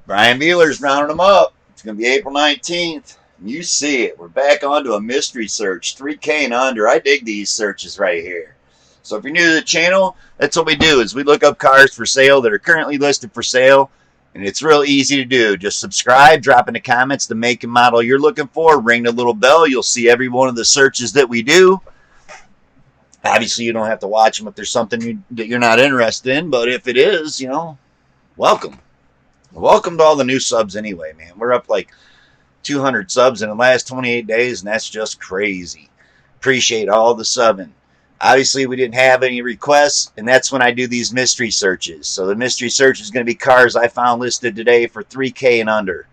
Brian Bealer's rounding them up. It's going to be April 19th. You see it. We're back onto a mystery search. 3K and under. I dig these searches right here. So if you're new to the channel, that's what we do is we look up cars for sale that are currently listed for sale. And it's real easy to do. Just subscribe, drop in the comments the make and model you're looking for. Ring the little bell. You'll see every one of the searches that we do. Obviously, you don't have to watch them if there's something that you're not interested in. But if it is, welcome. Welcome to all the new subs anyway, man. We're up like 200 subs in the last 28 days, and that's just crazy. Appreciate all the subbing. Obviously, we didn't have any requests, and that's when I do these mystery searches. So the mystery search is going to be cars I found listed today for 3K and under.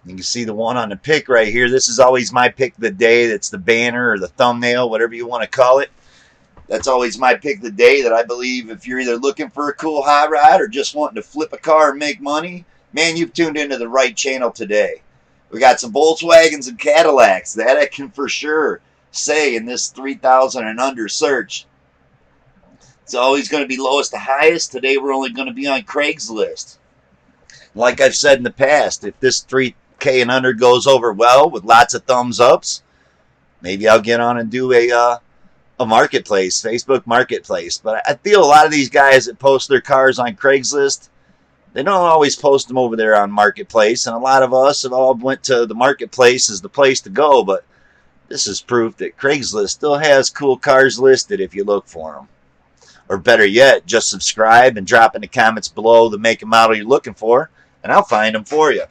You can see the one on the pick right here. This is always my pick of the day. That's the banner or the thumbnail, whatever you want to call it. That's always my pick of the day that I believe if you're either looking for a cool hot rod or just wanting to flip a car and make money, man, you've tuned into the right channel today. We got some Volkswagens and Cadillacs. That I can for sure say in this 3,000 and under search. It's always going to be lowest to highest. Today we're only going to be on Craigslist. Like I've said in the past, if this 3K and under goes over well with lots of thumbs ups, maybe I'll get on and do a marketplace, Facebook marketplace. But I feel a lot of these guys that post their cars on Craigslist, they don't always post them over there on marketplace. And a lot of us have all went to the marketplace as the place to go. But this is proof that Craigslist still has cool cars listed if you look for them. Or better yet, just subscribe and drop in the comments below the make and model you're looking for, and I'll find them for you.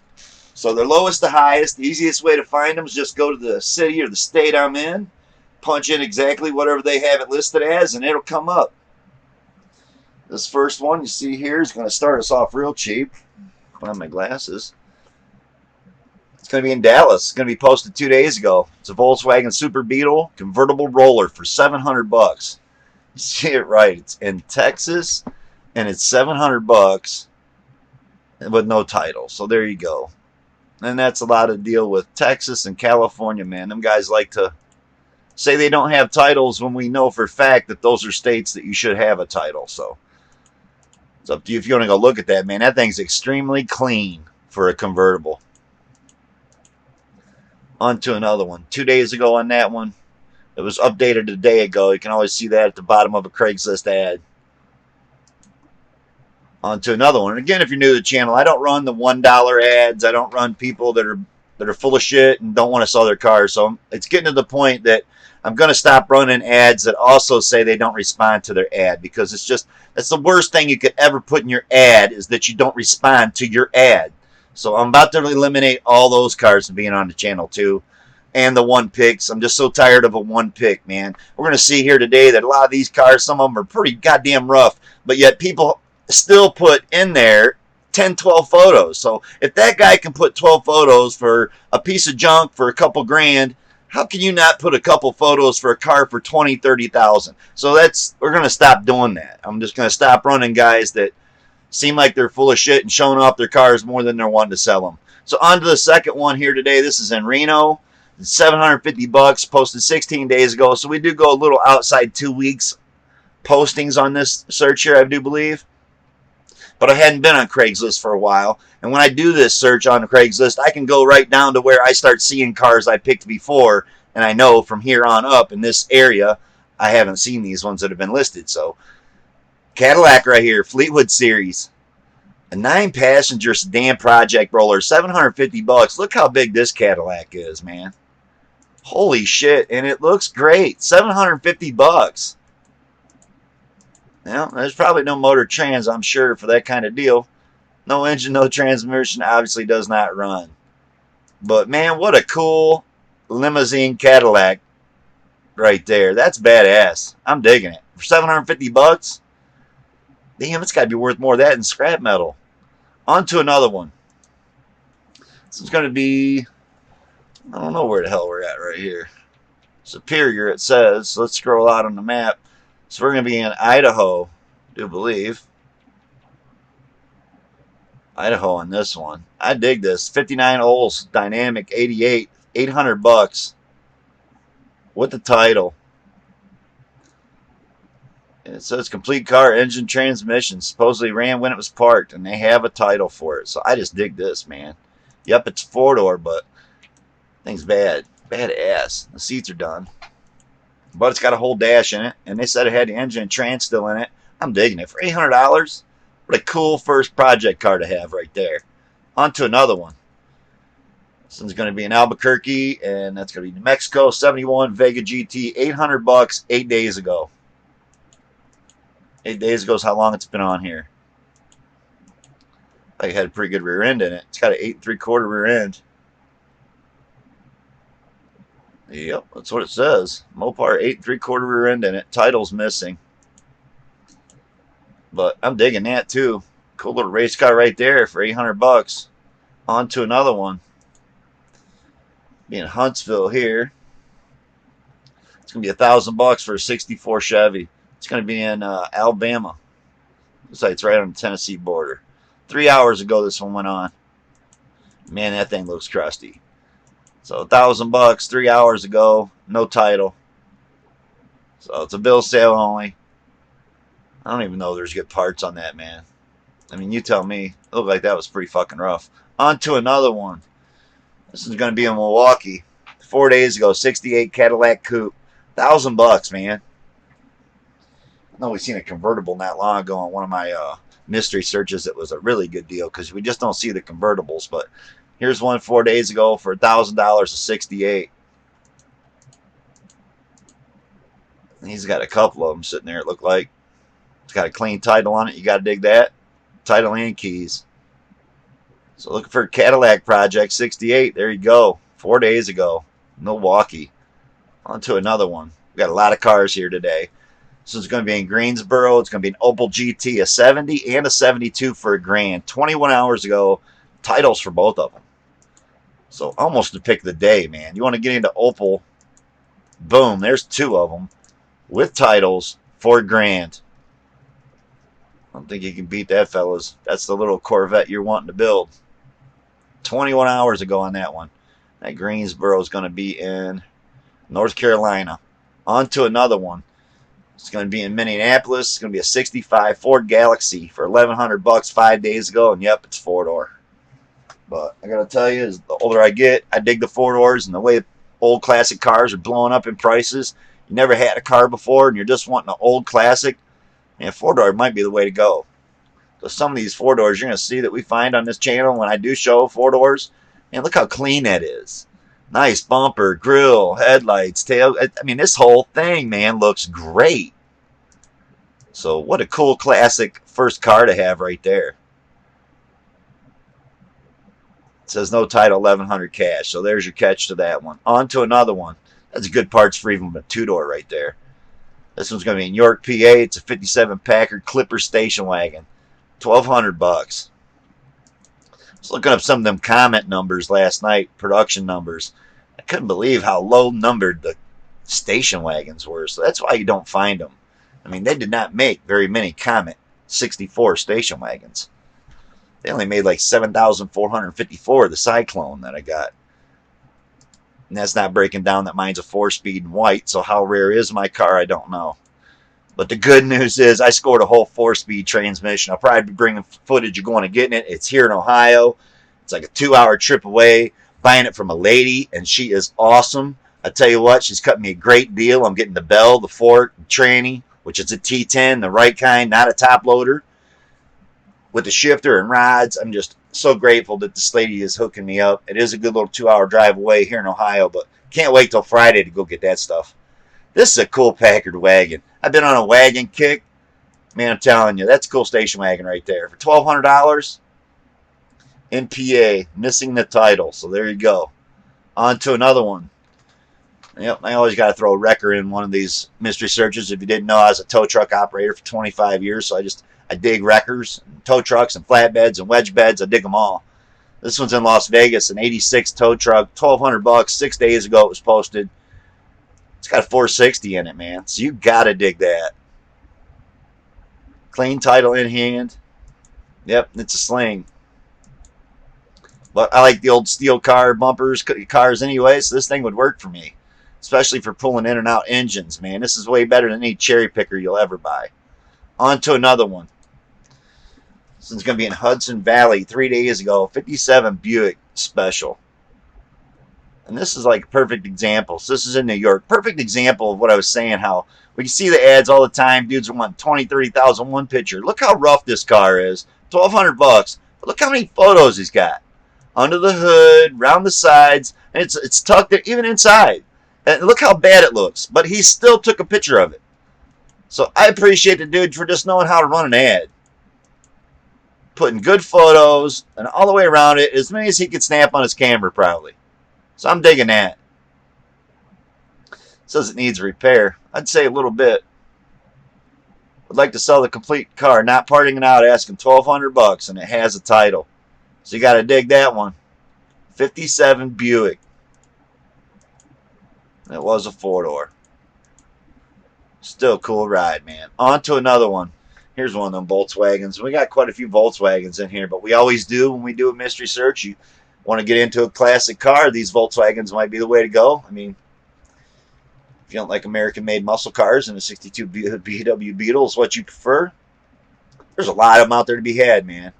So they're lowest to highest. The easiest way to find them is just go to the city or the state I'm in, punch in exactly whatever they have it listed as, and it'll come up. This first one you see here is going to start us off real cheap. Put on my glasses. It's going to be in Dallas. It's going to be posted 2 days ago. It's a Volkswagen Super Beetle convertible roller for $700. You see it right. It's in Texas, and it's $700 with no title. So there you go. And that's a lot of deal with Texas and California, man. Them guys like to say they don't have titles when we know for a fact that those are states that you should have a title. So it's up to you if you want to go look at that, man. That thing's extremely clean for a convertible. On to another one. 2 days ago on that one. It was updated a day ago. You can always see that at the bottom of a Craigslist ad. On to another one. And again, if you're new to the channel, I don't run the $1 ads. I don't run people that are full of shit and don't want to sell their cars. So it's getting to the point that I'm going to stop running ads that also say they don't respond to their ad, because that's the worst thing you could ever put in your ad is that you don't respond to your ad. So I'm about to eliminate all those cars from being on the channel too. And the one picks. I'm just so tired of a one pick, man. We're going to see here today that a lot of these cars, some of them are pretty goddamn rough, but yet people still put in there 10, 12 photos. So if that guy can put 12 photos for a piece of junk for a couple grand, how can you not put a couple photos for a car for 20, 30,000? So we're going to stop doing that. I'm just going to stop running guys that seem like they're full of shit and showing off their cars more than they're wanting to sell them. So on to the second one here today. This is in Reno. It's $750, posted 16 days ago. So we do go a little outside 2 weeks postings on this search here, I do believe. But I hadn't been on Craigslist for a while. And when I do this search on Craigslist, I can go right down to where I start seeing cars I picked before. And I know from here on up in this area, I haven't seen these ones that have been listed. So Cadillac right here, Fleetwood Series. A 9-passenger sedan project roller, $750. Look how big this Cadillac is, man. Holy shit, and it looks great. $750. Now, there's probably no motor trans, I'm sure, for that kind of deal. No engine, no transmission, obviously does not run. But, man, what a cool limousine Cadillac right there. That's badass. I'm digging it. For $750? Damn, it's got to be worth more of that in scrap metal. On to another one. This is going to be, I don't know where the hell we're at right here. Superior, it says. So let's scroll out on the map. So we're going to be in Idaho, I do believe. Idaho on this one. I dig this. 59 Olds, Dynamic 88, $800 with the title. It says complete car, engine, transmission. Supposedly ran when it was parked, and they have a title for it. So I just dig this, man. Yep, it's 4-door, but thing's bad. Badass. The seats are done. But it's got a whole dash in it, and they said it had the engine and trans still in it. I'm digging it. For $800, what a cool first project car to have right there. On to another one. This one's going to be in Albuquerque, and that's going to be New Mexico, 71 Vega GT, $800, 8 days ago. 8 days ago is how long it's been on here. I had a pretty good rear end in it. It's got an 8 3/4 rear end. Yep, that's what it says. Mopar 8 3/4 rear end in it. Title's missing. But I'm digging that too. Cool little race car right there for $800. On to another one. Be in Huntsville here. It's gonna be $1,000 for a '64 Chevy. It's gonna be in Alabama. Looks like it's right on the Tennessee border. 3 hours ago this one went on. Man, that thing looks crusty. So $1,000, 3 hours ago, no title. So it's a bill sale only. I don't even know if there's good parts on that, man. I mean, you tell me. It looked like that was pretty fucking rough. On to another one. This is going to be in Milwaukee. 4 days ago, 68 Cadillac coupe. $1,000, man. I know we seen a convertible not long ago on one of my mystery searches. It was a really good deal because we just don't see the convertibles. But here's one 4 days ago for $1,000, a 68. And he's got a couple of them sitting there, it looked like. It's got a clean title on it. You got to dig that. Title and keys. So looking for a Cadillac project, 68. There you go. 4 days ago. Milwaukee. On to another one. We got a lot of cars here today. This is going to be in Greensboro. It's going to be an Opel GT, a 70 and a 72 for $1,000. 21 hours ago. Titles for both of them. So almost the pick of the day, man. You want to get into Opel. Boom. There's two of them with titles for $1,000. I don't think you can beat that, fellas. That's the little Corvette you're wanting to build. 21 hours ago on that one. That Greensboro is going to be in North Carolina. On to another one. It's going to be in Minneapolis. It's going to be a 65 Ford Galaxy for $1,100 5 days ago. And yep, it's 4-door. But I got to tell you, as the older I get, I dig the 4-doors, and the way old classic cars are blowing up in prices. You never had a car before and you're just wanting an old classic. And 4-door might be the way to go. So some of these 4-doors you're going to see that we find on this channel when I do show 4-doors. Man, look how clean that is. Nice bumper, grill, headlights, tail. I mean, this whole thing, man, looks great. So what a cool classic first car to have right there. It says no title, $1,100 cash. So there's your catch to that one. On to another one. That's good parts for even a 2-door right there. This one's going to be in York, PA. It's a 57 Packard Clipper station wagon. $1,200. I was looking up some of them comment numbers last night, production numbers. I couldn't believe how low numbered the station wagons were. So that's why you don't find them. I mean, they did not make very many Comet 64 station wagons. They only made like 7,454, the Cyclone that I got. And that's not breaking down that mine's a 4-speed and white, so how rare is my car, I don't know. But the good news is I scored a whole 4-speed transmission. I'll probably be bringing footage of going and getting it. It's here in Ohio. It's like a 2-hour trip away. Buying it from a lady, and she is awesome. I tell you what, she's cut me a great deal. I'm getting the Bell, the Ford, the Tranny, which is a T10, the right kind, not a top loader, with the shifter and rods. I'm just so grateful that this lady is hooking me up. It is a good little 2-hour drive away here in Ohio, but can't wait till Friday to go get that stuff. This is a cool Packard wagon. I've been on a wagon kick. Man, I'm telling you, that's a cool station wagon right there. For $1,200, NPA, missing the title. So there you go. On to another one. Yep, I always got to throw a wrecker in one of these mystery searches. If you didn't know, I was a tow truck operator for 25 years, so I dig wreckers, and tow trucks, and flatbeds, and wedge beds. I dig them all. This one's in Las Vegas, an 86 tow truck, $1,200. 6 days ago it was posted. It's got a 460 in it, man. So you got to dig that. Clean title in hand. Yep, it's a sling. But I like the old steel car bumpers, cars anyway, so this thing would work for me. Especially for pulling in and out engines, man. This is way better than any cherry picker you'll ever buy. On to another one. This one's going to be in Hudson Valley 3 days ago. 57 Buick Special. And this is like a perfect example. So this is in New York. Perfect example of what I was saying, how we can see the ads all the time. Dudes are wanting 20, 30,000 one picture. Look how rough this car is. $1,200. But look how many photos he's got. Under the hood, round the sides, and it's tucked in, even inside. And look how bad it looks. But he still took a picture of it. So I appreciate the dude for just knowing how to run an ad. Putting good photos and all the way around it, as many as he could snap on his camera probably. So I'm digging that. It says it needs repair. I'd say a little bit. Would like to sell the complete car, not parting it out, asking $1,200, and it has a title. So you got to dig that one. 57 Buick. It was a 4-door. Still a cool ride, man. On to another one. Here's one of them Volkswagens. We got quite a few Volkswagens in here, but we always do when we do a mystery search. You want to get into a classic car, these Volkswagens might be the way to go. I mean, if you don't like American-made muscle cars and a 62 VW Beetle is what you prefer, there's a lot of them out there to be had, man.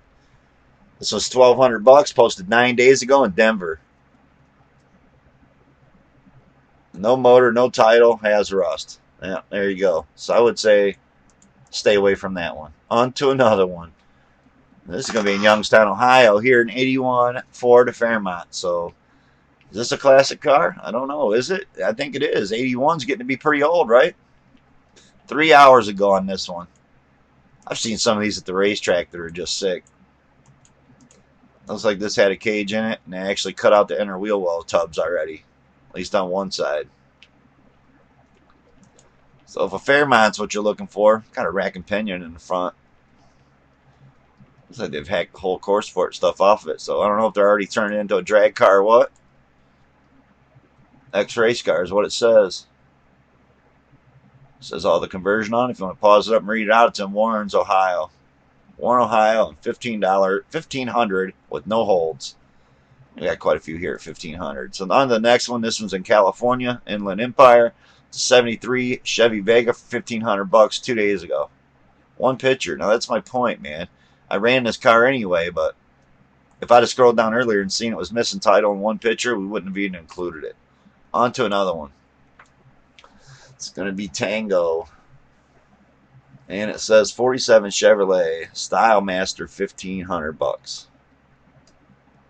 This was $1,200, posted 9 days ago in Denver. No motor, no title, has rust. Yeah, there you go. So I would say stay away from that one. On to another one. This is going to be in Youngstown, Ohio, here in 81 Ford Fairmont. So is this a classic car? I don't know. Is it? I think it is. 81's getting to be pretty old, right? 3 hours ago on this one. I've seen some of these at the racetrack that are just sick. Looks like this had a cage in it, and they actually cut out the inner wheel well tubs already, at least on one side. So if a Fairmont's what you're looking for, got a rack and pinion in the front. Looks like they've hacked the whole course for it, stuff off of it. So I don't know if they're already turning it into a drag car or what. X-race car is what it says. It says all the conversion on it. If you want to pause it up and read it out, it's in Warren's, Ohio. Warren, Ohio, and $1,500 with no holds. We got quite a few here at $1,500. So on to the next one. This one's in California, Inland Empire. It's a 73 Chevy Vega for $1,500 2 days ago. One picture. Now that's my point, man. I ran this car anyway, but if I'd have scrolled down earlier and seen it was missing title in one picture, we wouldn't have even included it. On to another one. It's going to be Tango. And it says 47 Chevrolet Style Master, $1,500.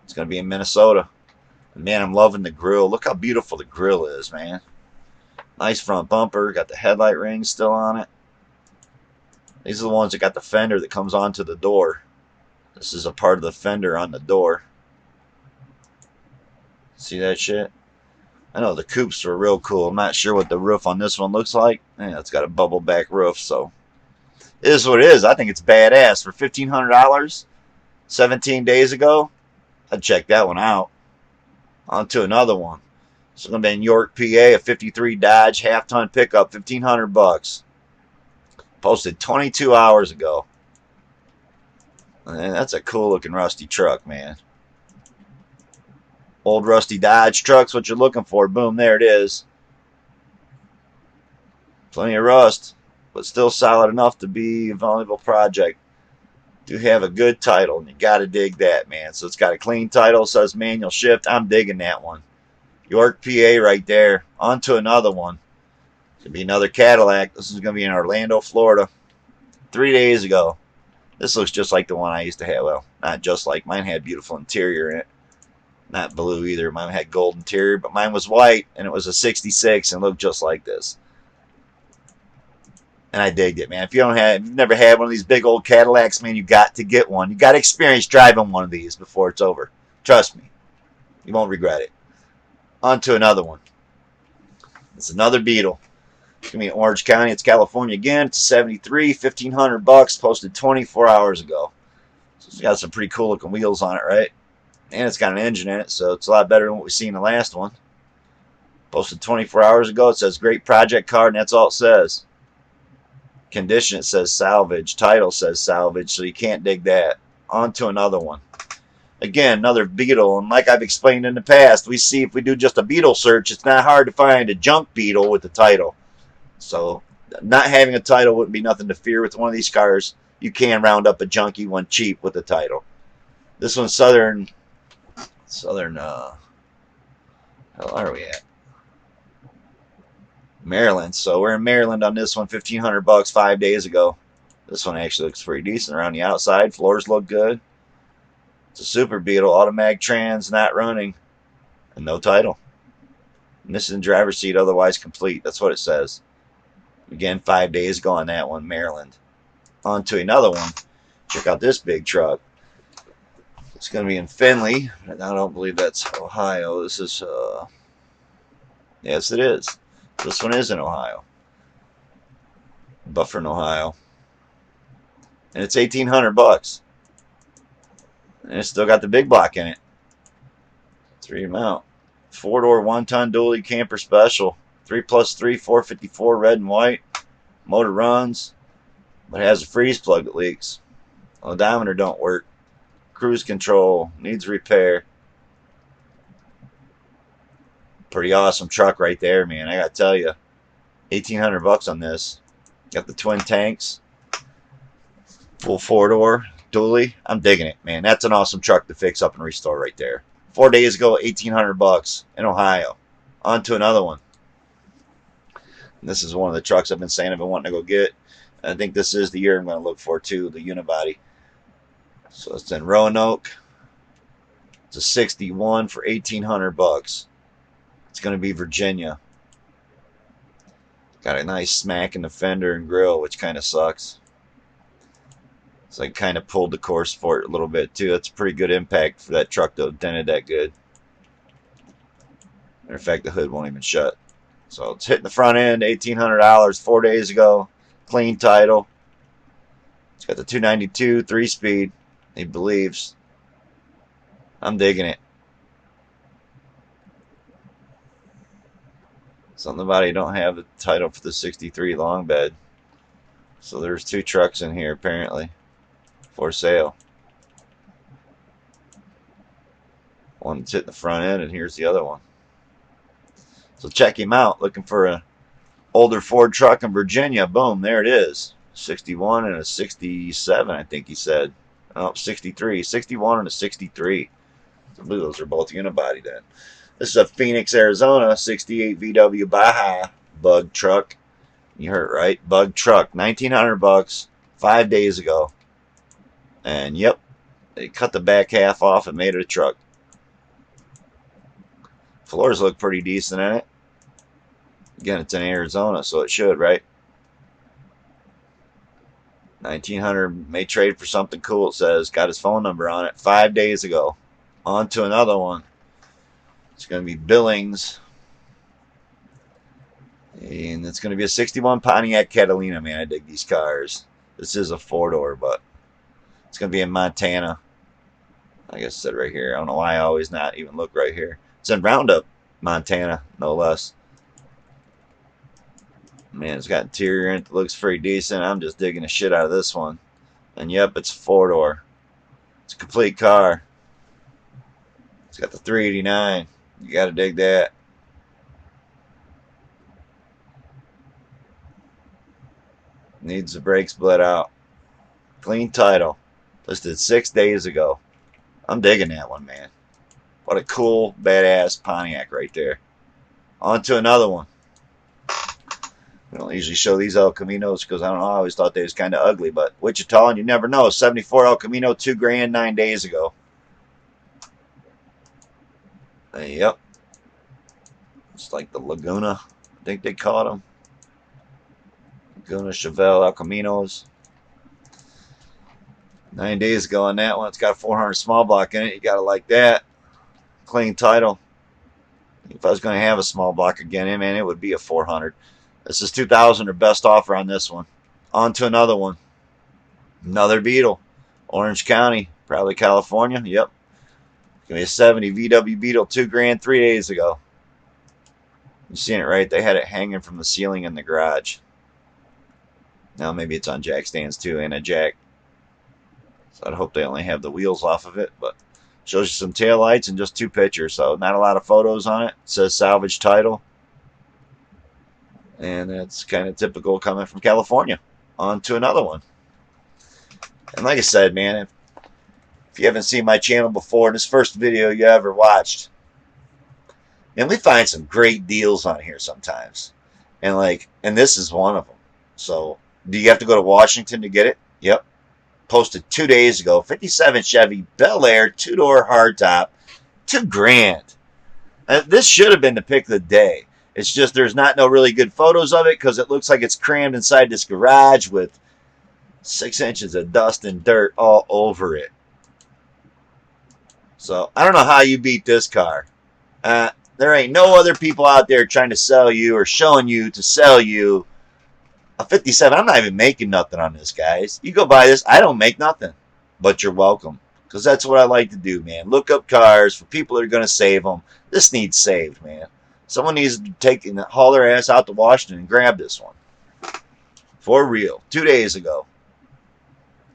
It's going to be in Minnesota. And man, I'm loving the grill. Look how beautiful the grill is, man. Nice front bumper. Got the headlight rings still on it. These are the ones that got the fender that comes onto the door. This is a part of the fender on the door. See that shit? I know the coupes are real cool. I'm not sure what the roof on this one looks like. Yeah, it's got a bubble back roof, so it is what it is. I think it's badass. For $1,500, 17 days ago, I'd check that one out. On to another one. It's going to be in York, PA, a 53 Dodge half-ton pickup, $1,500. Posted 22 hours ago. And that's a cool-looking rusty truck, man. Old rusty Dodge truck's what you're looking for. Boom, there it is. Plenty of rust, but still solid enough to be a valuable project. Do have a good title, and you got to dig that, man. So it's got a clean title, says manual shift. I'm digging that one. York, PA right there. On to another one. It's going to be another Cadillac. This is going to be in Orlando, Florida. 3 days ago. This looks just like the one I used to have. Well, not just like. Mine had beautiful interior in it. Not blue either. Mine had gold interior, but mine was white, and it was a 66 and looked just like this. And I digged it, man. If you've never had one of these big old Cadillacs, man, you got to get one. You got to experience driving one of these before it's over. Trust me. You won't regret it. On to another one. It's another Beetle. It's going to be in Orange County. It's California again. It's a 73, $1,500, posted 24 hours ago. So it's got some pretty cool looking wheels on it, right? And it's got an engine in it, so it's a lot better than what we seen in the last one. Posted 24 hours ago. It says great project car, and that's all it says. Condition, it says salvage. Title says salvage, so you can't dig that. On to another one. Again, another Beetle, and like I've explained in the past, we see if we do just a Beetle search, it's not hard to find a junk Beetle with the title. So Not having a title wouldn't be nothing to fear with one of these cars. You can round up a junky one cheap with a title. This one's Southern, hell are we at? Maryland. So we're in Maryland on this one, $1,500 5 days ago. This one actually looks pretty decent around the outside. Floors look good. It's a Super Beetle, automatic trans, not running, and no title. Missing driver's seat, otherwise complete. That's what it says. Again, 5 days ago on that one, Maryland. On to another one. Check out this big truck. It's going to be in Findlay. I don't believe that's Ohio. This is, yes, it is. This one is in Ohio. Buffering, Ohio. And it's $1,800. And it's still got the big block in it. 3 mount. 4-door, 1-ton dually camper special. 3+3, 454, red and white. Motor runs, but it has a freeze plug that leaks. Odometer don't work. Cruise control needs repair. Pretty awesome truck right there, man. I gotta tell you, $1,800 on this. Got the twin tanks, full 4-door dually. I'm digging it, man. That's an awesome truck to fix up and restore right there. 4 days ago, $1,800 in Ohio. On to another one. This is one of the trucks I've been saying I've been wanting to go get. I think this is the year I'm going to look for too, the unibody. So it's in Roanoke. It's a 61 for $1,800. It's going to be Virginia. Got a nice smack in the fender and grill, which kind of sucks. So I kind of pulled the course for it a little bit too. That's a pretty good impact for that truck though. Dented that good. Matter of fact, the hood won't even shut. So it's hitting the front end, $1,800 4 days ago. Clean title. It's got the 292 3-speed. He believes. I'm digging it. Something about it, you don't have the title for the 63 long bed. So there's 2 trucks in here apparently for sale. One that's hitting the front end, and here's the other one. So check him out. Looking for an older Ford truck in Virginia. Boom, there it is. 61 and a 67, I think he said. Oh, 63. 61 and a 63. I believe those are both unibody then. This is a Phoenix, Arizona 68 VW Baja bug truck. You heard it right. Bug truck. $1,900 5 days ago. And yep, they cut the back half off and made it a truck. Floors look pretty decent in it. Again, it's in Arizona, so it should, right? 1900 may trade for something cool, it says. Got his phone number on it 5 days ago. On to another one. It's going to be Billings. And it's going to be a 61 Pontiac Catalina, man. I dig these cars. This is a 4-door, but it's going to be in Montana. I guess it said right here. I don't know why I always not even look right here. It's in Roundup, Montana, no less. Man, it's got interior in it that looks pretty decent. I'm just digging the shit out of this one. And yep, it's a 4-door. It's a complete car. It's got the 389. You gotta dig that. Needs the brakes bled out. Clean title. Listed 6 days ago. I'm digging that one, man. What a cool, badass Pontiac right there. On to another one. We don't usually show these El Caminos because I don't know. I always thought they was kind of ugly, but Wichita, and you never know. 74 El Camino, $2 grand 9 days ago. Yep. It's like the Laguna, I think they called them. Laguna Chevelle El Caminos. 9 days ago on that one. It's got a 400 small block in it. You gotta like that. Clean title. If I was going to have a small block again, man, it would be a 400. This is 2000 or best offer on this one. On to another one. Another Beetle. Orange County, probably California. Yep. It's going to be a 70 VW Beetle, $2 grand 3 days ago. You seen it, right? They had it hanging from the ceiling in the garage. Now maybe it's on jack stands too, and a jack. So I'd hope they only have the wheels off of it, but shows you some taillights and just 2 pictures, so not a lot of photos on it. It says salvage title. And that's kind of typical coming from California. On to another one. And like I said, man, if you haven't seen my channel before, this first video you ever watched, and we find some great deals on here sometimes. And this is one of them. So, do you have to go to Washington to get it? Yep. Posted 2 days ago. 57 Chevy Bel Air 2-door hardtop. $2,000. This should have been the pick of the day. It's just there's not no really good photos of it because it looks like it's crammed inside this garage with 6 inches of dust and dirt all over it. So, I don't know how you beat this car. There ain't no other people out there trying to sell you or showing you to sell you a 57. I'm not even making nothing on this, guys. You go buy this. I don't make nothing. But you're welcome. Because that's what I like to do, man. Look up cars for people that are going to save them. This needs saved, man. Someone needs to haul their ass out to Washington and grab this one. For real. 2 days ago.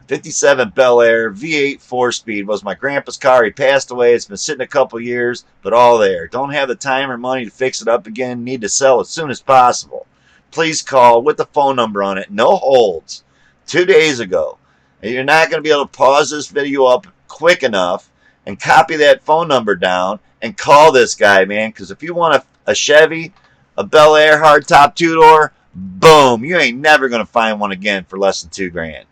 57 Bel Air V8 4-speed was my grandpa's car. He passed away. It's been sitting a couple years, but all there. Don't have the time or money to fix it up again. Need to sell as soon as possible. Please call with the phone number on it. No holds. 2 days ago. And you're not going to be able to pause this video up quick enough and copy that phone number down and call this guy, man. Because if you want a Chevy, a Bel Air hardtop 2-door, boom. You ain't never going to find one again for less than $2,000.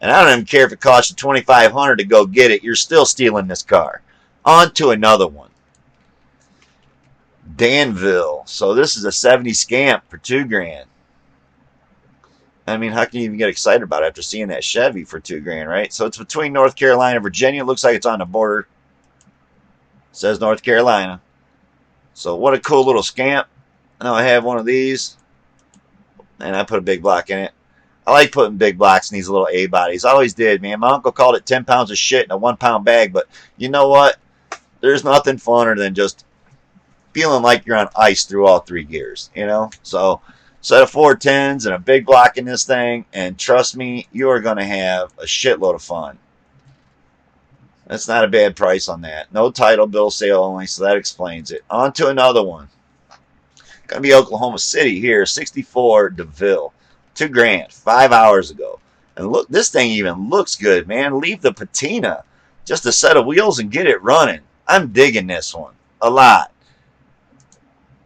And I don't even care if it costs you $2,500 to go get it. You're still stealing this car. On to another one. Danville. So this is a 70 Scamp for $2,000. I mean, how can you even get excited about it after seeing that Chevy for $2,000, right? So it's between North Carolina and Virginia. It looks like it's on the border. It says North Carolina. So what a cool little Scamp. I know I have one of these. And I put a big block in it. I like putting big blocks in these little A bodies. I always did, man. My uncle called it 10 pounds of shit in a 1-pound bag. But you know what? There's nothing funner than just feeling like you're on ice through all 3 gears, you know? So, set of 410s and a big block in this thing. And trust me, you are going to have a shitload of fun. That's not a bad price on that. No title, bill sale only, so that explains it. On to another one. Going to be Oklahoma City here. 64 DeVille. $2,000, 5 hours ago. And look, this thing even looks good, man. Leave the patina. Just a set of wheels and get it running. I'm digging this one a lot.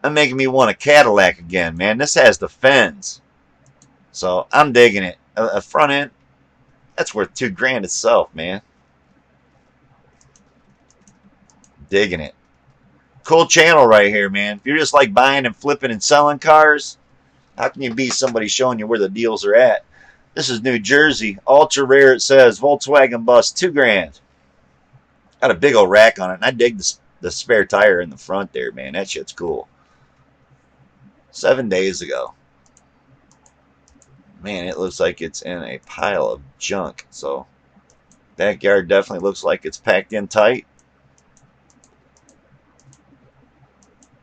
I'm making me want a Cadillac again, man. This has the fends. So I'm digging it. A front end, that's worth $2,000 itself, man. Digging it. Cool channel right here, man. If you're just like buying and flipping and selling cars, how can you beat somebody showing you where the deals are at? This is New Jersey. Ultra rare, it says. Volkswagen bus, $2,000. Got a big old rack on it. And I dig the spare tire in the front there, man. That shit's cool. 7 days ago. Man, it looks like it's in a pile of junk. So, backyard definitely looks like it's packed in tight.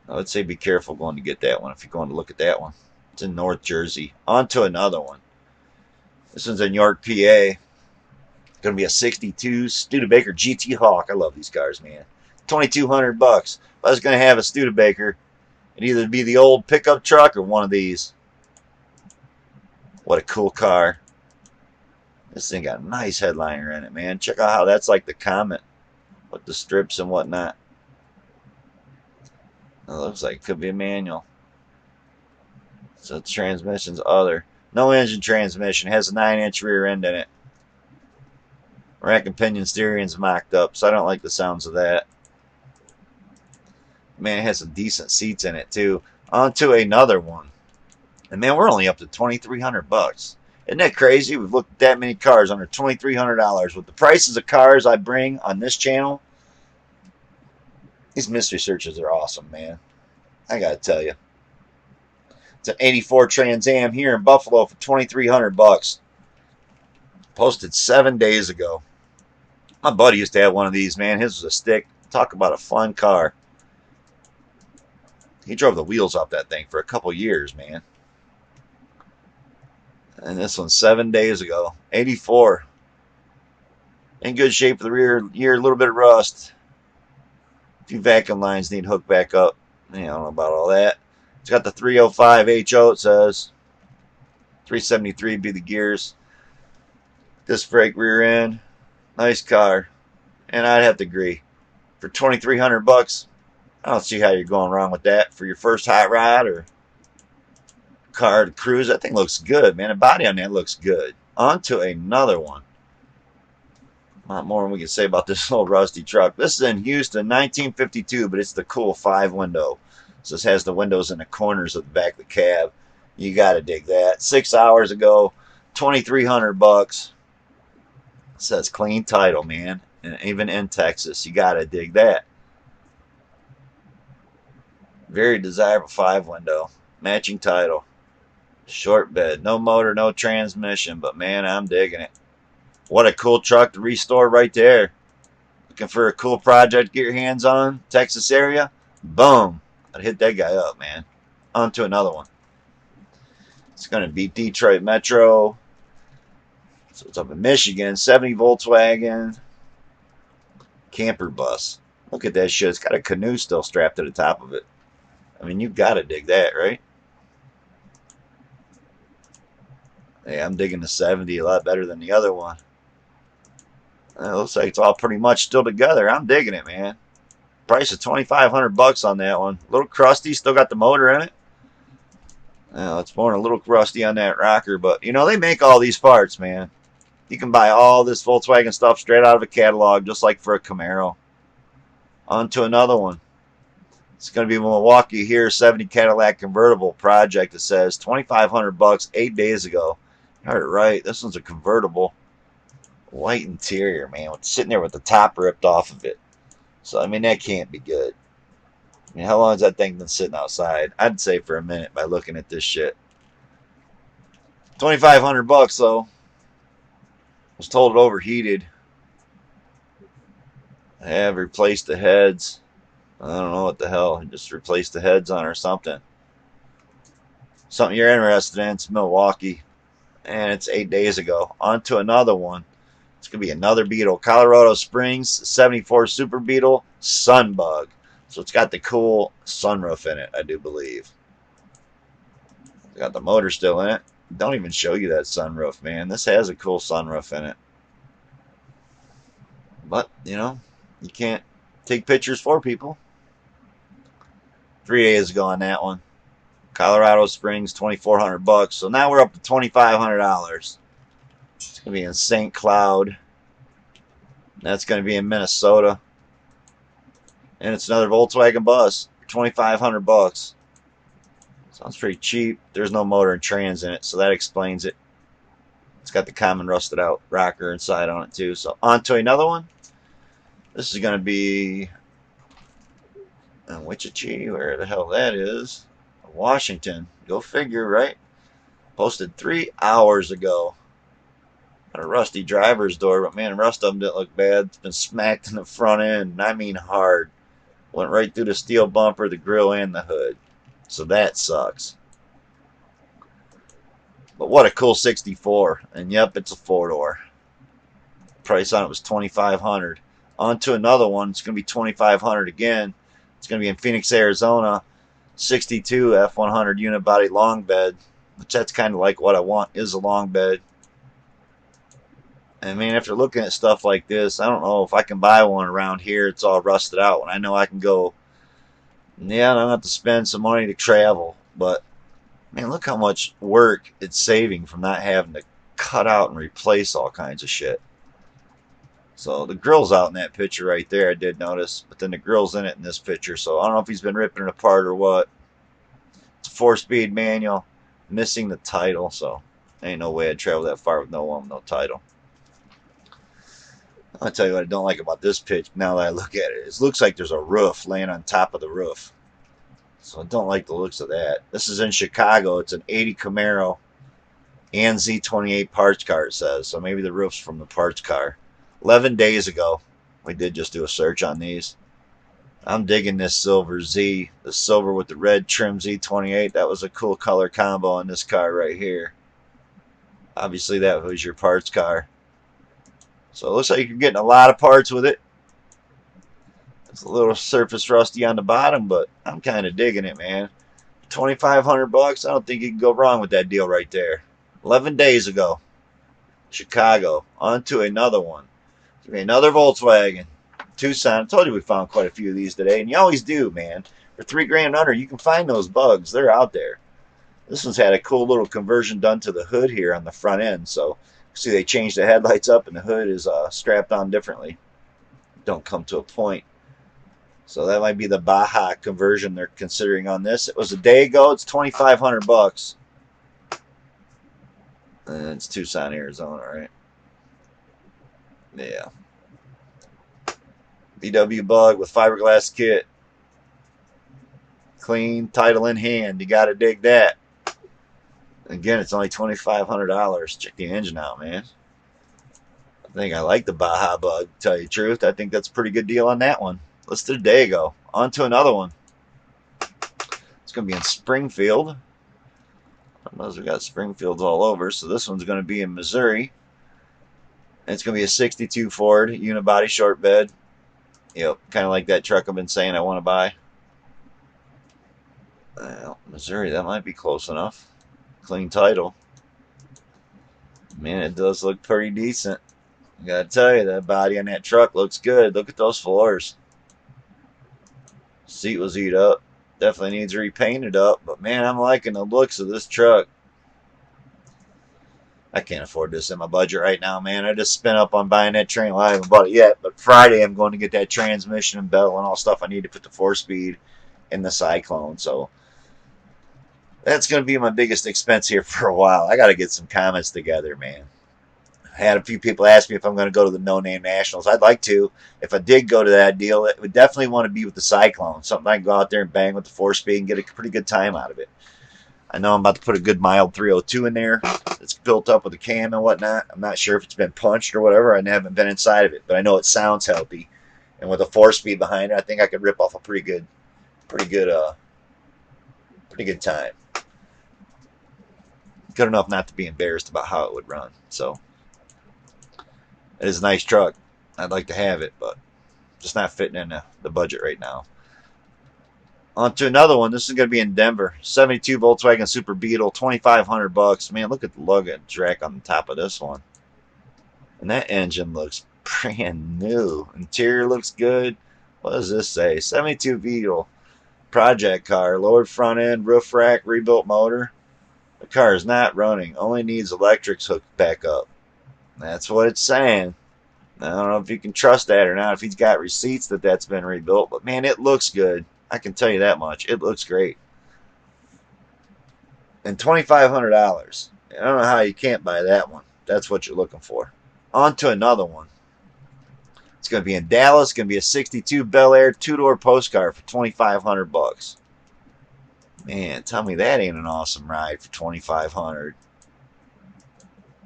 I would say be careful going to get that one if you're going to look at that one. It's in North Jersey. On to another one. This one's in York, PA. Going to be a 62 Studebaker GT Hawk. I love these cars, man. $2,200. If I was going to have a Studebaker, it'd either be the old pickup truck or one of these. What a cool car. This thing got a nice headliner in it, man. Check out how that's like the Comet with the strips and whatnot. It looks like it could be a manual. So the transmission's other. No engine transmission. Has a 9-inch rear end in it. Rack and pinion steering's mocked up, so I don't like the sounds of that. Man, it has some decent seats in it too. On to another one. And man, we're only up to $2,300. Isn't that crazy? We've looked at that many cars under $2,300. With the prices of cars I bring on this channel, these mystery searches are awesome, man. I gotta tell you. It's an 84 Trans Am here in Buffalo for $2,300. Posted 7 days ago. My buddy used to have one of these, man. His was a stick. Talk about a fun car. He drove the wheels off that thing for a couple years, man. And this one's 7 days ago. 84. In good shape for the rear. A little bit of rust. A few vacuum lines need hooked back up. I don't know about all that. It's got the 305 HO, it says. 373 be the gears. Disc brake rear end. Nice car. And I'd have to agree. For 2,300 bucks, I don't see how you're going wrong with that. For your first hot rod or car to cruise, that thing looks good, man. The body on that looks good. On to another one. A lot more than we can say about this old rusty truck. This is in Houston, 1952, but it's the cool 5-window. So this has the windows in the corners of the back of the cab. You got to dig that. 6 hours ago, 2,300 bucks. It says clean title, man. And even in Texas, you got to dig that. Very desirable 5-window. Matching title. Short bed. No motor, no transmission. But man, I'm digging it. What a cool truck to restore right there. Looking for a cool project to get your hands on? Texas area? Boom. I'd hit that guy up, man. On to another one. It's going to be Detroit Metro. So it's up in Michigan. 70 Volkswagen. Camper bus. Look at that shit. It's got a canoe still strapped to the top of it. I mean, you got to dig that, right? Hey, I'm digging the 70 a lot better than the other one. It looks like it's all pretty much still together. I'm digging it, man. Price of 2,500 bucks on that one. A little crusty, still got the motor in it. Well, it's more than a little rusty on that rocker, but you know, they make all these parts, man. You can buy all this Volkswagen stuff straight out of a catalog, just like for a Camaro. On to another one. It's going to be Milwaukee here, 70 Cadillac convertible project. It says 2,500 bucks 8 days ago. You heard it right. This one's a convertible. White interior, man. It's sitting there with the top ripped off of it. So, I mean, that can't be good. I mean, how long has that thing been sitting outside? I'd say for a minute by looking at this shit. 2,500 bucks, though. Was told it overheated. I have replaced the heads. I don't know what the hell. Just replaced the heads on or something. Something you're interested in. It's Milwaukee. And it's 8 days ago. On to another one. It's going to be another Beetle. Colorado Springs 74 Super Beetle Sunbug. So it's got the cool sunroof in it, I do believe. It's got the motor still in it. Don't even show you that sunroof, man. This has a cool sunroof in it. But, you know, you can't take pictures for people. 3 days ago on that one. Colorado Springs, 2,400 bucks. So now we're up to $2,500. It's going to be in St. Cloud. That's going to be in Minnesota. And it's another Volkswagen bus. 2,500 bucks. Sounds pretty cheap. There's no motor and trans in it, so that explains it. It's got the common rusted out rocker inside on it too. So on to another one. This is going to be in Wichita, where the hell that is. Washington. Go figure, right? Posted 3 hours ago. Got a rusty driver's door, but man, the rest of them didn't look bad. It's been smacked in the front end, and I mean hard. Went right through the steel bumper, the grill, and the hood. So that sucks. But what a cool 64. And yep, it's a 4-door. Price on it was $2,500. On to another one. It's going to be $2,500 again. It's going to be in Phoenix, Arizona. 62 F100 unit body long bed. Which that's kind of like what I want, is a long bed. And man, after looking at stuff like this, I don't know if I can buy one around here. It's all rusted out. When I know I can go, yeah, I don't have to spend some money to travel. But man, look how much work it's saving from not having to cut out and replace all kinds of shit. So the grill's out in that picture right there, I did notice. But then the grill's in it in this picture. So I don't know if he's been ripping it apart or what. It's a 4-speed manual. Missing the title. So ain't no way I'd travel that far with no one with no title. I'll tell you what I don't like about this pitch now that I look at it. It looks like there's a roof laying on top of the roof. So I don't like the looks of that. This is in Chicago. It's an 80 Camaro and Z28 parts car, it says. So maybe the roof's from the parts car. 11 days ago. We did just do a search on these. I'm digging this silver Z. The silver with the red trim Z28. That was a cool color combo on this car right here. Obviously that was your parts car. So it looks like you're getting a lot of parts with it. It's a little surface rusty on the bottom, but I'm kind of digging it, man. $2,500. I don't think you can go wrong with that deal right there. 11 days ago, Chicago. On to another one. Another Volkswagen. Tucson. I told you we found quite a few of these today, and you always do, man. For $3,000 under, you can find those bugs. They're out there. This one's had a cool little conversion done to the hood here on the front end. So, see, they changed the headlights up, and the hood is strapped on differently. Don't come to a point. So that might be the Baja conversion they're considering on this. It was a day ago. It's $2,500. And it's Tucson, Arizona, right? Yeah. VW Bug with fiberglass kit. Clean, title in hand. You got to dig that. Again, it's only $2,500. Check the engine out, man. I think I like the Baja Bug, to tell you the truth. I think that's a pretty good deal on that one. Let's do a day ago. On to another one. It's going to be in Springfield. I know we got Springfields all over, so this one's going to be in Missouri. And it's going to be a 62 Ford unibody short bed. Yep, kind of like that truck I've been saying I want to buy. Well, Missouri, that might be close enough. Clean title. Man, it does look pretty decent. I gotta tell you, that body on that truck looks good. Look at those floors. Seat was eat up. Definitely needs repainted up. But man, I'm liking the looks of this truck. I can't afford this in my budget right now, man. I just spent up on buying that train. Well, I haven't bought it yet, but Friday I'm going to get that transmission and bell and all stuff I need to put the 4-speed in the Cyclone. So that's going to be my biggest expense here for a while. I got to get some comments together, man. I had a few people ask me if I'm going to go to the No Name Nationals. I'd like to. If I did go to that deal, it would definitely want to be with the Cyclone. Something I can go out there and bang with the 4-speed and get a pretty good time out of it. I know I'm about to put a good mild 302 in there. It's built up with a cam and whatnot. I'm not sure if it's been punched or whatever. I haven't been inside of it, but I know it sounds healthy. And with a 4-speed behind it, I think I could rip off a pretty good time. Good enough not to be embarrassed about how it would run. So it is a nice truck. I'd like to have it, but just not fitting in the budget right now. On to another one. This is going to be in Denver. 72 Volkswagen Super Beetle, $2,500. Man, look at the luggage rack on the top of this one. And that engine looks brand new. Interior looks good. What does this say? 72 Beetle. Project car. Lowered front end, roof rack, rebuilt motor. The car is not running. Only needs electrics hooked back up. That's what it's saying. I don't know if you can trust that or not, if he's got receipts that that's been rebuilt. But, man, it looks good. I can tell you that much. It looks great. And $2,500. I don't know how you can't buy that one. That's what you're looking for. On to another one. It's going to be in Dallas. It's going to be a 62 Bel Air 2-door postcard for $2,500. Man, tell me that ain't an awesome ride for $2,500.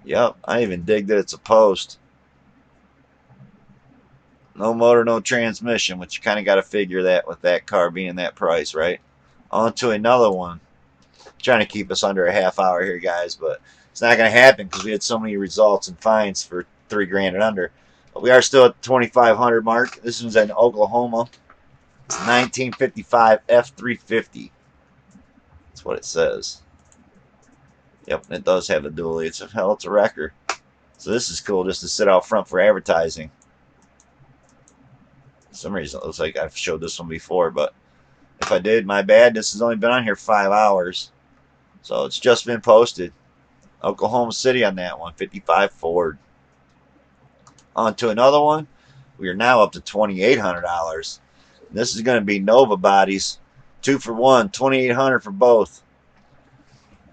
Yep, I even dig that it's a post. No motor, no transmission, which you kind of got to figure that with that car being that price, right? On to another one. Trying to keep us under a half hour here, guys, but it's not going to happen because we had so many results and fines for $3,000 and under. But we are still at the 2,500 mark. This one's in Oklahoma. It's 1955 F350. That's what it says. Yep, and it does have a dually. It's a wrecker. So this is cool just to sit out front for advertising. For some reason it looks like I've showed this one before, but if I did, my bad. This has only been on here 5 hours. So it's just been posted. Oklahoma City on that one, 55 Ford. On to another one. We are now up to $2,800. This is going to be Nova bodies. 2 for 1, $2,800 for both.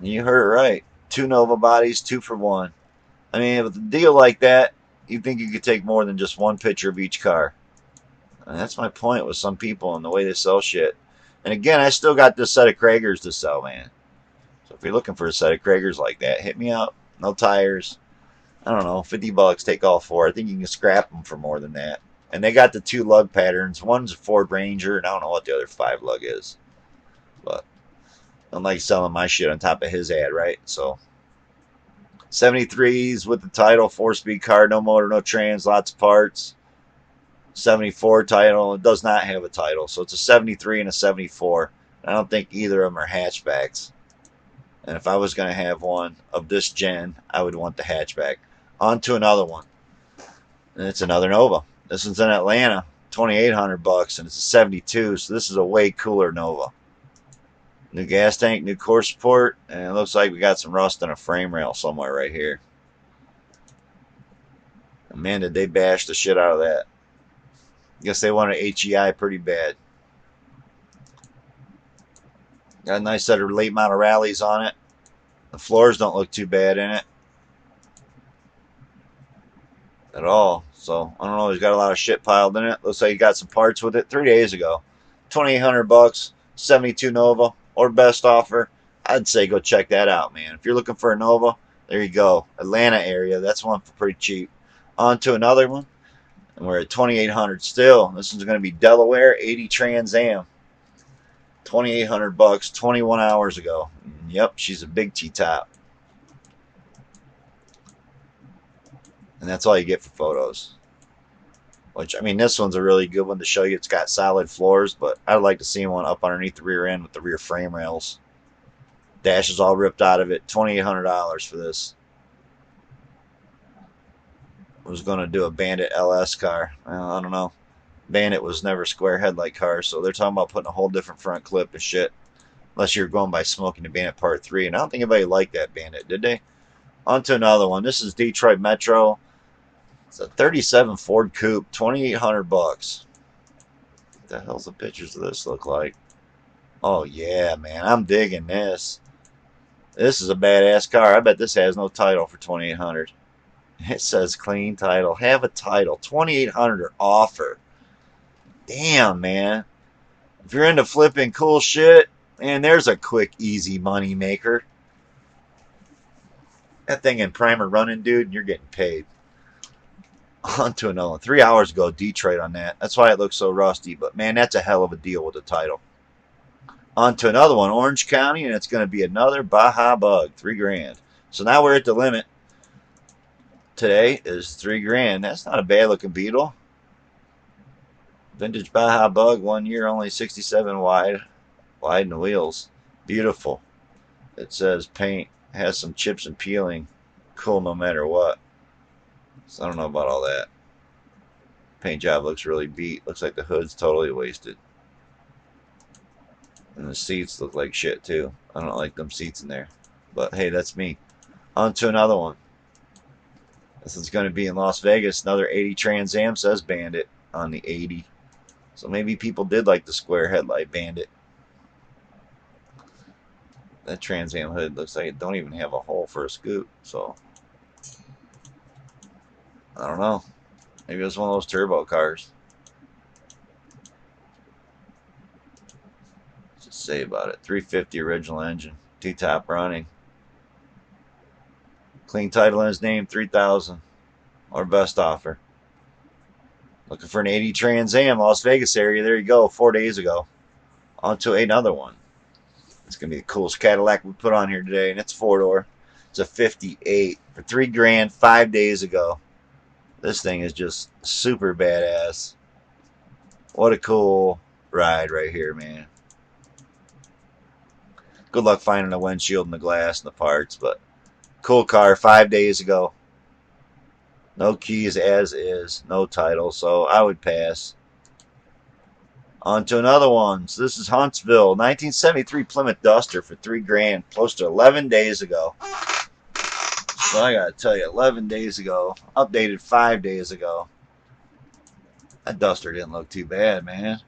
You heard it right. 2 Nova bodies, 2 for 1. I mean, with a deal like that, you think you could take more than just one picture of each car. And that's my point with some people and the way they sell shit. And again, I still got this set of Kragers to sell, man. So if you're looking for a set of Kragers like that, hit me up. No tires. I don't know, $50, take all 4. I think you can scrap them for more than that. And they got the 2 lug patterns. One's a Ford Ranger, and I don't know what the other 5 lug is. But I don't like selling my shit on top of his ad, right? So 73s with the title, 4-speed car, no motor, no trans, lots of parts. 74 title. It does not have a title, so it's a 73 and a 74. I don't think either of them are hatchbacks. And if I was going to have one of this gen, I would want the hatchback. On to another one. And it's another Nova. This one's in Atlanta. $2,800 and it's a 72, so this is a way cooler Nova. New gas tank, new core support, and it looks like we got some rust on a frame rail somewhere right here. And man, did they bash the shit out of that. I guess they wanted HEI pretty bad. Got a nice set of late model rallies on it. The floors don't look too bad in it at all. So I don't know. He's got a lot of shit piled in it. Looks like he got some parts with it 3 days ago. $2,800, 72 Nova, or best offer. I'd say go check that out, man. If you're looking for a Nova, there you go. Atlanta area. That's one for pretty cheap. On to another one, and we're at $2,800 still. This one's going to be Delaware 80 Trans Am. $2,800, 21 hours ago. Yep, she's a big T-top. And that's all you get for photos. Which, I mean, this one's a really good one to show you. It's got solid floors, but I'd like to see one up underneath the rear end with the rear frame rails. Dash is all ripped out of it. $2,800 for this. I was going to do a Bandit LS car. Well, I don't know. Bandit was never a square headlight car, so they're talking about putting a whole different front clip and shit. Unless you're going by Smoking the Bandit Part 3. And I don't think anybody liked that Bandit, did they? On to another one. This is Detroit Metro. It's a 37 Ford Coupe, $2,800. What the hell's the pictures of this look like? Oh yeah, man, I'm digging this. This is a badass car. I bet this has no title for $2,800. It says clean title. Have a title. $2,800 or offer. Damn, man. If you're into flipping cool shit, man, there's a quick, easy money maker. That thing in primer running, dude, and you're getting paid. On to another one. 3 hours ago, Detroit on that. That's why it looks so rusty. But, man, that's a hell of a deal with the title. On to another one. Orange County, and it's going to be another Baja Bug. $3,000. So now we're at the limit. Today is $3,000. That's not a bad-looking Beetle. Vintage Baja Bug, 1 year, only 67 wide. Wide in the wheels. Beautiful. It says paint. Has some chips and peeling. Cool no matter what. So I don't know about all that. Paint job looks really beat. Looks like the hood's totally wasted. And the seats look like shit too. I don't like them seats in there. But hey, that's me. On to another one. This is going to be in Las Vegas. Another 80 Trans Am, says Bandit on the 80. So maybe people did like the square headlight Bandit. That Trans Am hood looks like it don't even have a hole for a scoop. So I don't know. Maybe it was one of those turbo cars. What's it say about it? 350 original engine. T-top running. Clean title in his name, $3,000. Or best offer. Looking for an 80 Trans Am, Las Vegas area. There you go, 4 days ago. On to another one. It's going to be the coolest Cadillac we put on here today, and it's a 4-door. It's a 58 for $3,000 5 days ago. This thing is just super badass. What a cool ride right here, man. Good luck finding the windshield and the glass and the parts, but cool car 5 days ago. No keys as is, no title, so I would pass. On to another one. So this is Huntsville, 1973 Plymouth Duster for $3,000, close to 11 days ago. So I gotta tell you, 11 days ago, updated 5 days ago. That Duster didn't look too bad, man.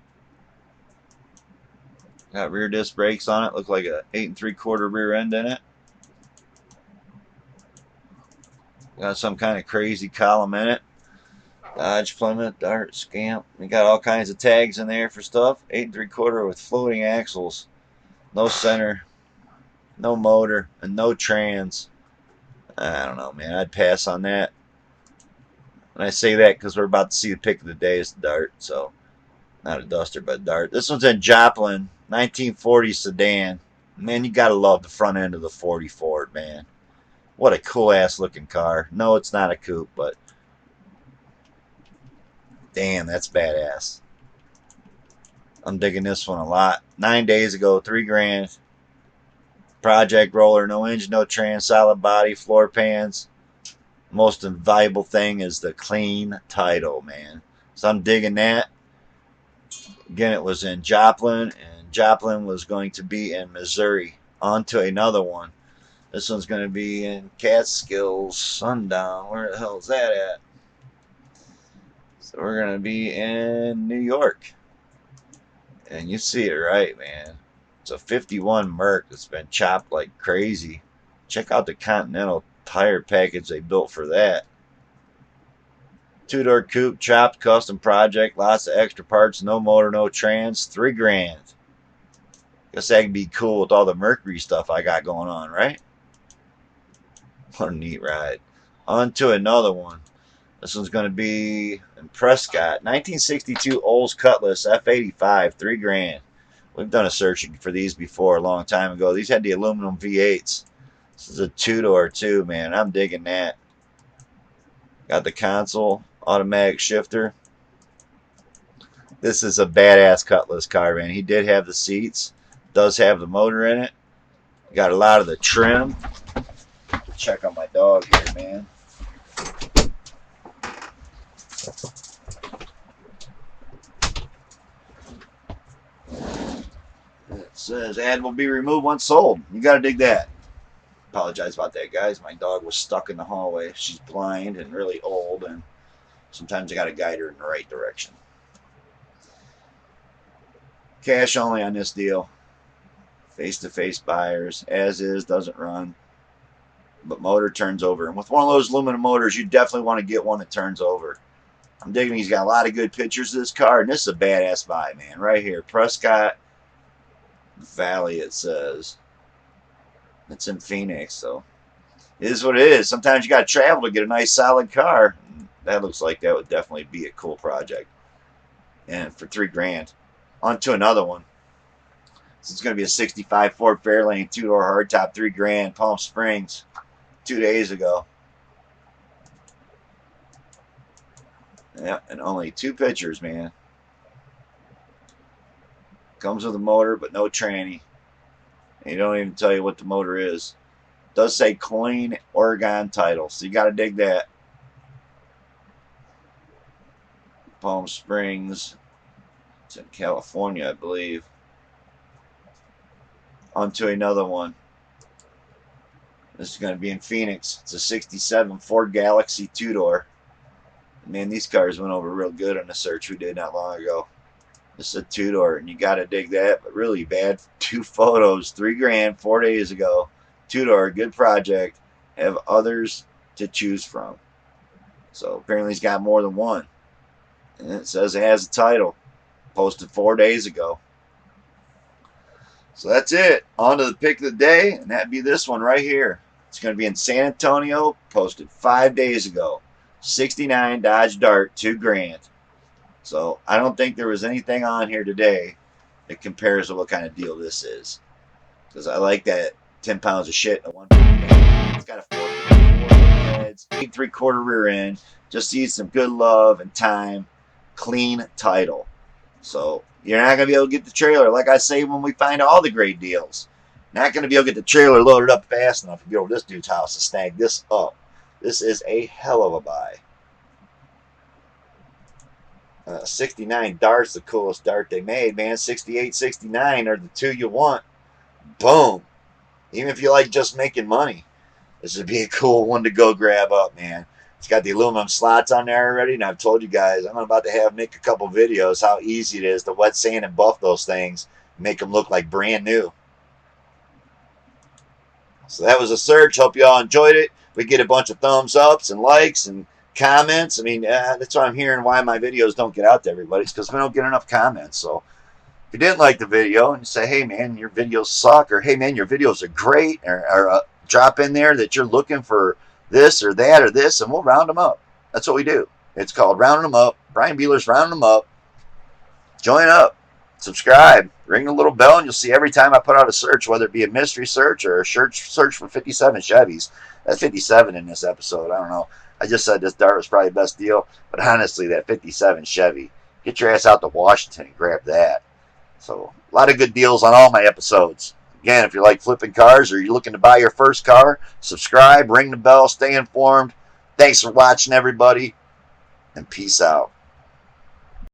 Got rear disc brakes on it. Look like a 8 3/4 rear end in it. Got some kind of crazy column in it. Dodge, Plymouth, Dart, Scamp. We got all kinds of tags in there for stuff. 8 3/4 with floating axles. No center. No motor. And no trans. I don't know, man. I'd pass on that. And I say that because we're about to see the pick of the day is the Dart. So, not a Duster, but a Dart. This one's in Joplin. 1940 sedan. Man, you gotta love the front end of the 40 Ford, man. What a cool-ass looking car. No, it's not a coupe, but damn, that's badass. I'm digging this one a lot. 9 days ago, 3 grand. Project roller, no engine, no trans, solid body, floor pans. Most valuable thing is the clean title, man. So I'm digging that. Again, it was in Joplin, and Joplin was going to be in Missouri. On to another one. This one's going to be in Catskills, Sundown. Where the hell is that at? So we're going to be in New York. And you see it right, man. It's a 51 Merc that's been chopped like crazy. Check out the Continental tire package they built for that. Two-door coupe, chopped, custom project, lots of extra parts, no motor, no trans, 3 grand. Guess that can be cool with all the Mercury stuff I got going on, right? What a neat ride. On to another one. This one's going to be in Prescott. 1962 Olds Cutlass F85, 3 grand. We've done a searching for these before a long time ago. These had the aluminum V8s. This is a 2-door too, man. I'm digging that. Got the console, automatic shifter. This is a badass Cutlass car, man. He did have the seats. Does have the motor in it. Got a lot of the trim. Check on my dog here, man. It says ad will be removed once sold. You got to dig that. Apologize about that, guys. My dog was stuck in the hallway. She's blind and really old, and sometimes I got to guide her in the right direction. Cash only on this deal. Face-to-face buyers. As is, doesn't run. But motor turns over. And with one of those aluminum motors, you definitely want to get one that turns over. I'm digging he's got a lot of good pictures of this car, and this is a badass buy, man. Right here. Prescott Valley, it says. It's in Phoenix, so it is what it is. Sometimes you got to travel to get a nice solid car. That looks like that would definitely be a cool project. And for 3 grand. On to another one. This is going to be a 65 Ford Fairlane 2-door hardtop, 3 grand, Palm Springs, 2 days ago. Yeah, and only 2 pictures, man. Comes with a motor, but no tranny. And you don't even tell you what the motor is. It does say clean Oregon title, so you got to dig that. Palm Springs. It's in California, I believe. On to another one. This is going to be in Phoenix. It's a 67 Ford Galaxy 2-door. Man, these cars went over real good on the search we did not long ago. This is a 2-door, and you got to dig that, but really bad. 2 photos, 3 grand, 4 days ago. 2-door, good project. Have others to choose from. So apparently he's got more than one. And it says it has a title. Posted 4 days ago. So that's it. On to the pick of the day, and that'd be this one right here. It's going to be in San Antonio. Posted 5 days ago. 69 Dodge Dart, 2 grand. So I don't think there was anything on here today that compares to what kind of deal this is. Because I like that 10 pounds of shit in a 1. It's got a 4 heads, 8 3/4 rear end. Just needs some good love and time. Clean title. So you're not going to be able to get the trailer. Like I say when we find all the great deals. Not going to be able to get the trailer loaded up fast enough to go over to this dude's house to snag this up. This is a hell of a buy. 69 Dart's the coolest Dart they made, man. 68, 69 are the 2 you want. Boom. Even if you like just making money, this would be a cool one to go grab up, man. It's got the aluminum slots on there already, and I've told you guys I'm about to make a couple videos how easy it is to wet sand and buff those things, make them look like brand new. So that was a search. Hope you all enjoyed it. We get a bunch of thumbs ups and likes and comments. I mean, that's why I'm hearing why my videos don't get out to everybody. It's because we don't get enough comments. So if you didn't like the video and you say, hey, man, your videos suck, or hey, man, your videos are great, or drop in there that you're looking for this or that or this, and we'll round them up. That's what we do. It's called Rounding Them Up. Brian Bealer's Rounding Them Up. Join up. Subscribe. Ring the little bell, and you'll see every time I put out a search, whether it be a mystery search or a search for 57 Chevys. That's 57 in this episode. I don't know. I just said this Dart was probably the best deal, but honestly, that 57 Chevy, get your ass out to Washington and grab that. So a lot of good deals on all my episodes. Again, if you like flipping cars or you're looking to buy your first car, subscribe, ring the bell, stay informed. Thanks for watching, everybody, and peace out.